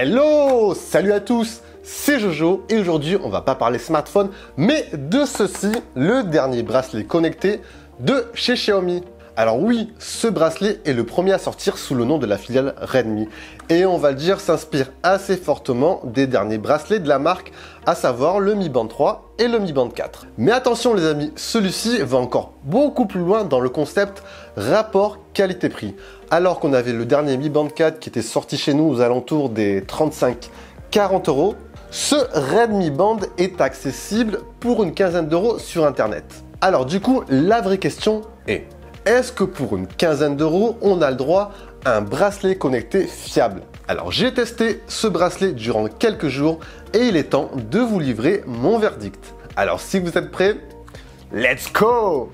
Hello! Salut à tous, c'est Jojo et aujourd'hui on va pas parler smartphone mais de ceci, le dernier bracelet connecté de chez Xiaomi. Alors oui, ce bracelet est le premier à sortir sous le nom de la filiale Redmi et on va le dire s'inspire assez fortement des derniers bracelets de la marque, à savoir le Mi Band 3 et le Mi Band 4. Mais attention les amis, celui-ci va encore beaucoup plus loin dans le concept rapport qualité-prix. Alors qu'on avait le dernier Mi Band 4 qui était sorti chez nous aux alentours des 35-40 euros, ce Redmi Band est accessible pour une quinzaine d'euros sur internet. Alors du coup, la vraie question est-ce que pour une quinzaine d'euros, on a le droit à un bracelet connecté fiable? Alors j'ai testé ce bracelet durant quelques jours et il est temps de vous livrer mon verdict. Alors si vous êtes prêts, let's go!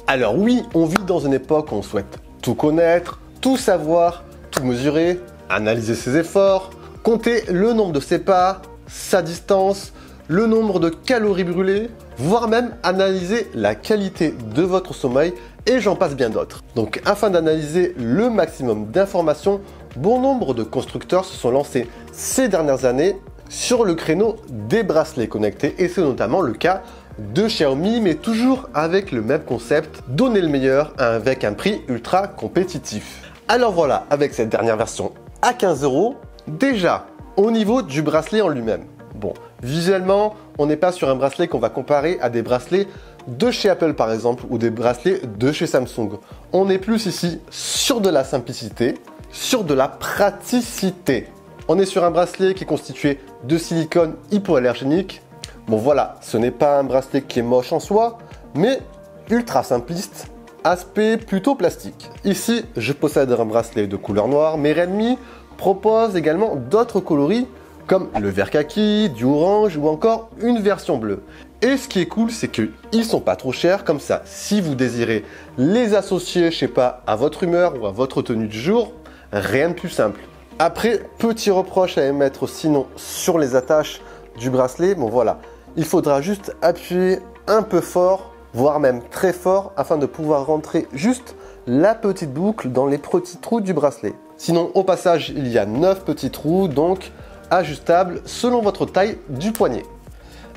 Alors oui, on vit dans une époque où on souhaite tout connaître, tout savoir, tout mesurer, analyser ses efforts, compter le nombre de ses pas, sa distance, le nombre de calories brûlées, voire même analyser la qualité de votre sommeil et j'en passe bien d'autres. Donc afin d'analyser le maximum d'informations, bon nombre de constructeurs se sont lancés ces dernières années sur le créneau des bracelets connectés et c'est notamment le cas de Xiaomi, mais toujours avec le même concept, donner le meilleur avec un prix ultra compétitif. Alors voilà, avec cette dernière version à 15 euros, déjà au niveau du bracelet en lui-même. Bon, visuellement, on n'est pas sur un bracelet qu'on va comparer à des bracelets de chez Apple par exemple ou des bracelets de chez Samsung. On est plus ici sur de la simplicité, sur de la praticité. On est sur un bracelet qui est constitué de silicone hypoallergénique. Bon voilà, ce n'est pas un bracelet qui est moche en soi, mais ultra simpliste, aspect plutôt plastique. Ici, je possède un bracelet de couleur noire, mais Redmi propose également d'autres coloris comme le vert kaki, du orange ou encore une version bleue. Et ce qui est cool, c'est qu'ils sont pas trop chers, comme ça, si vous désirez les associer, je sais pas, à votre humeur ou à votre tenue du jour, rien de plus simple. Après, petit reproche à émettre sinon sur les attaches du bracelet, bon voilà, il faudra juste appuyer un peu fort, voire même très fort, afin de pouvoir rentrer juste la petite boucle dans les petits trous du bracelet. Sinon, au passage, il y a 9 petits trous, donc ajustable selon votre taille du poignet.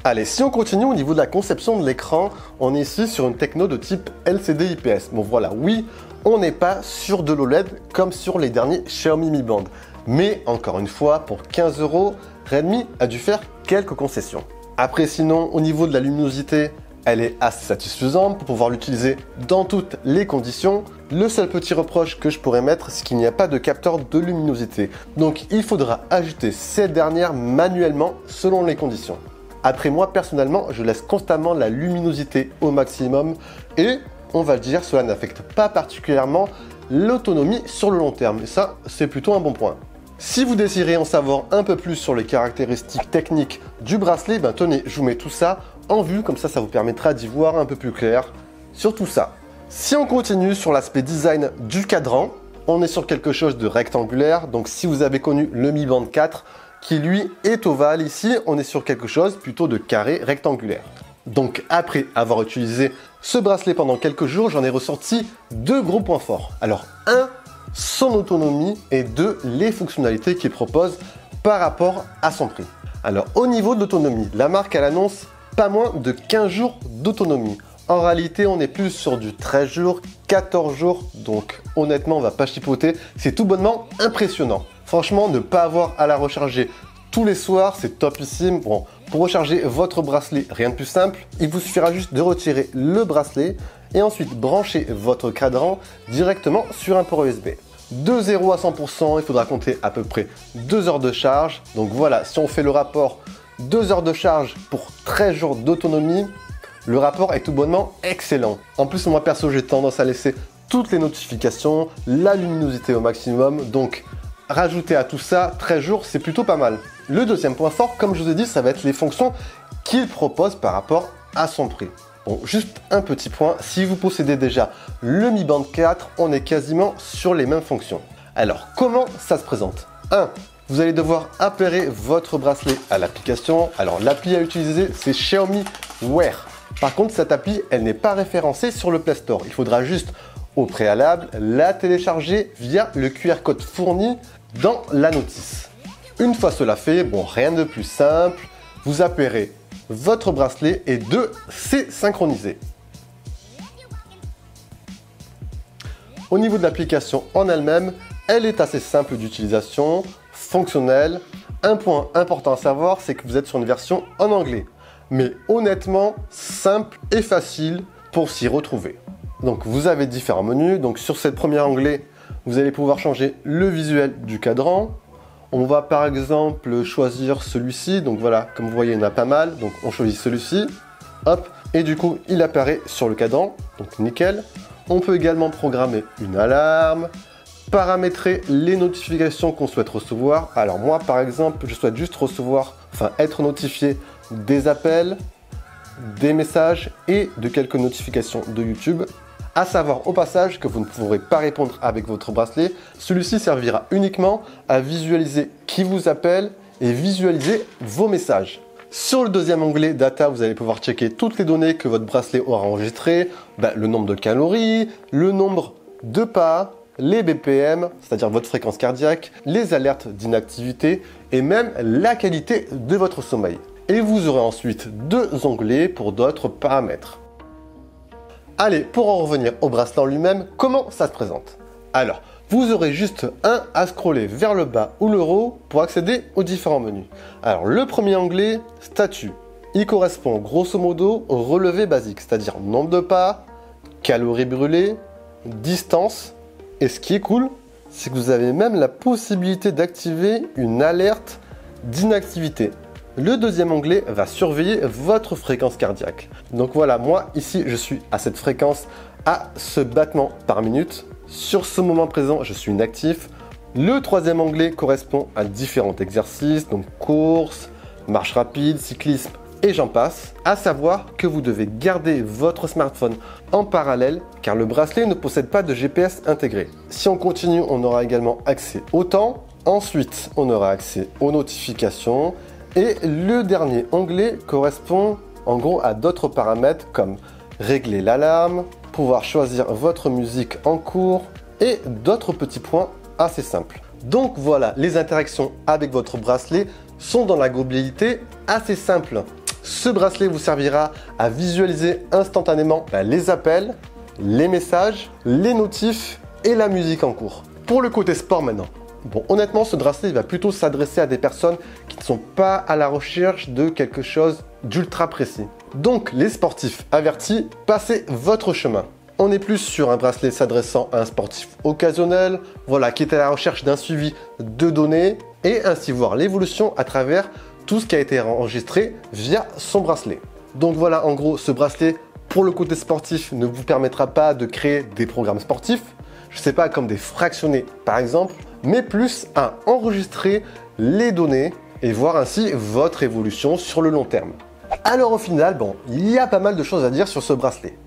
Allez, si on continue au niveau de la conception de l'écran, on est ici sur une techno de type LCD IPS. Bon voilà, oui, on n'est pas sur de l'OLED comme sur les derniers Xiaomi Mi Band. Mais encore une fois, pour 15 euros, Redmi a dû faire quelques concessions. Après sinon, au niveau de la luminosité, elle est assez satisfaisante pour pouvoir l'utiliser dans toutes les conditions. Le seul petit reproche que je pourrais mettre, c'est qu'il n'y a pas de capteur de luminosité. Donc il faudra ajouter cette dernière manuellement selon les conditions. Après moi, personnellement, je laisse constamment la luminosité au maximum et, on va le dire, cela n'affecte pas particulièrement l'autonomie sur le long terme. Et ça, c'est plutôt un bon point. Si vous désirez en savoir un peu plus sur les caractéristiques techniques du bracelet, tenez, je vous mets tout ça en vue, comme ça vous permettra d'y voir un peu plus clair sur tout ça. Si on continue sur l'aspect design du cadran, on est sur quelque chose de rectangulaire, donc si vous avez connu le Mi Band 4, qui lui est ovale, ici on est sur quelque chose plutôt de carré rectangulaire. Donc après avoir utilisé ce bracelet pendant quelques jours, j'en ai ressorti deux gros points forts. Alors un, son autonomie et deux, les fonctionnalités qu'il propose par rapport à son prix. Alors au niveau de l'autonomie, la marque elle annonce pas moins de 15 jours d'autonomie. En réalité, on est plus sur du 13 jours, 14 jours, donc honnêtement, on va pas chipoter, c'est tout bonnement impressionnant. Franchement, ne pas avoir à la recharger tous les soirs, c'est topissime. Bon, pour recharger votre bracelet, rien de plus simple, il vous suffira juste de retirer le bracelet et ensuite brancher votre cadran directement sur un port USB. De 0 à 100%, il faudra compter à peu près 2 heures de charge. Donc voilà, si on fait le rapport 2 heures de charge pour 13 jours d'autonomie, le rapport est tout bonnement excellent. En plus, moi perso, j'ai tendance à laisser toutes les notifications, la luminosité au maximum. Donc, rajouter à tout ça 13 jours, c'est plutôt pas mal. Le deuxième point fort, comme je vous ai dit, ça va être les fonctions qu'il propose par rapport à son prix. Bon, juste un petit point, si vous possédez déjà le Mi Band 4, on est quasiment sur les mêmes fonctions. Alors, comment ça se présente? 1. Vous allez devoir appairer votre bracelet à l'application. Alors, l'appli à utiliser, c'est Xiaomi Wear. Par contre, cette appli, elle n'est pas référencée sur le Play Store. Il faudra juste au préalable la télécharger via le QR code fourni dans la notice. Une fois cela fait, bon, rien de plus simple, vous appellerez votre bracelet et c'est synchronisé. Au niveau de l'application en elle-même, elle est assez simple d'utilisation, fonctionnelle. Un point important à savoir, c'est que vous êtes sur une version en anglais. Mais honnêtement, simple et facile pour s'y retrouver. Donc vous avez différents menus. Donc sur cette première onglet, vous allez pouvoir changer le visuel du cadran. On va par exemple choisir celui-ci. Donc voilà, comme vous voyez, il y en a pas mal. Donc on choisit celui-ci. Hop, et du coup, il apparaît sur le cadran. Donc nickel. On peut également programmer une alarme, paramétrer les notifications qu'on souhaite recevoir. Alors moi, par exemple, je souhaite juste être notifié des appels, des messages et de quelques notifications de YouTube. À savoir au passage que vous ne pourrez pas répondre avec votre bracelet. Celui-ci servira uniquement à visualiser qui vous appelle et visualiser vos messages. Sur le deuxième onglet Data, vous allez pouvoir checker toutes les données que votre bracelet aura enregistrées, le nombre de calories, le nombre de pas, les BPM, c'est-à-dire votre fréquence cardiaque, les alertes d'inactivité et même la qualité de votre sommeil. Et vous aurez ensuite deux onglets pour d'autres paramètres. Allez, pour en revenir au bracelet en lui-même, comment ça se présente? Alors, vous aurez juste à scroller vers le bas ou le haut pour accéder aux différents menus. Alors, le premier onglet, statut. Il correspond grosso modo au relevé basique, c'est-à-dire nombre de pas, calories brûlées, distance. Et ce qui est cool, c'est que vous avez même la possibilité d'activer une alerte d'inactivité. Le deuxième onglet va surveiller votre fréquence cardiaque. Donc voilà, moi ici je suis à cette fréquence, à ce battement par minute. Sur ce moment présent, je suis inactif. Le troisième onglet correspond à différents exercices, donc course, marche rapide, cyclisme et j'en passe. À savoir que vous devez garder votre smartphone en parallèle car le bracelet ne possède pas de GPS intégré. Si on continue, on aura également accès au temps. Ensuite, on aura accès aux notifications. Et le dernier onglet correspond en gros à d'autres paramètres comme régler l'alarme, pouvoir choisir votre musique en cours et d'autres petits points assez simples. Donc voilà, les interactions avec votre bracelet sont dans la globalité assez simples. Ce bracelet vous servira à visualiser instantanément les appels, les messages, les notifs et la musique en cours. Pour le côté sport maintenant. Bon, honnêtement, ce bracelet il va plutôt s'adresser à des personnes qui ne sont pas à la recherche de quelque chose d'ultra précis. Donc, les sportifs avertis, passez votre chemin. On est plus sur un bracelet s'adressant à un sportif occasionnel, voilà, qui est à la recherche d'un suivi de données et ainsi voir l'évolution à travers tout ce qui a été enregistré via son bracelet. Donc voilà, en gros, ce bracelet, pour le côté sportif, ne vous permettra pas de créer des programmes sportifs, je sais pas, comme des fractionnés par exemple, mais plus à enregistrer les données et voir ainsi votre évolution sur le long terme. Alors au final, bon, il y a pas mal de choses à dire sur ce bracelet.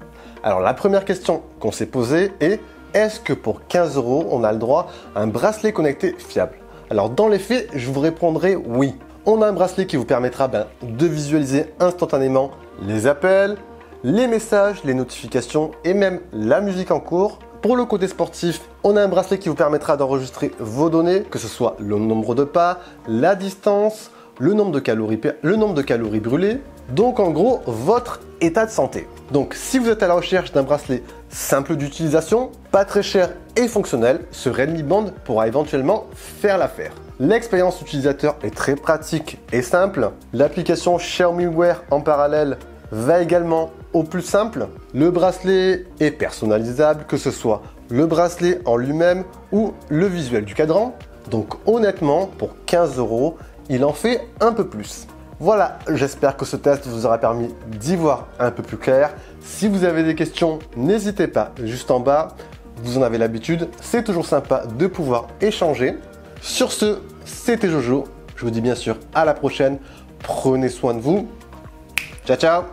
Alors la première question qu'on s'est posée est, est-ce que pour 15 €, on a le droit à un bracelet connecté fiable? Alors dans les faits, je vous répondrai oui. On a un bracelet qui vous permettra de visualiser instantanément les appels, les messages, les notifications et même la musique en cours. Pour le côté sportif, on a un bracelet qui vous permettra d'enregistrer vos données, que ce soit le nombre de pas, la distance, le nombre de calories brûlées, donc en gros votre état de santé. Donc si vous êtes à la recherche d'un bracelet simple d'utilisation, pas très cher et fonctionnel, ce Redmi Band pourra éventuellement faire l'affaire. L'expérience utilisateur est très pratique et simple. L'application Xiaomi Wear en parallèle va également au plus simple. Le bracelet est personnalisable, que ce soit le bracelet en lui-même ou le visuel du cadran. Donc honnêtement, pour 15 €, il en fait un peu plus. Voilà, j'espère que ce test vous aura permis d'y voir un peu plus clair. Si vous avez des questions, n'hésitez pas juste en bas. Vous en avez l'habitude, c'est toujours sympa de pouvoir échanger. Sur ce, c'était Jojo. Je vous dis bien sûr à la prochaine. Prenez soin de vous. Ciao, ciao!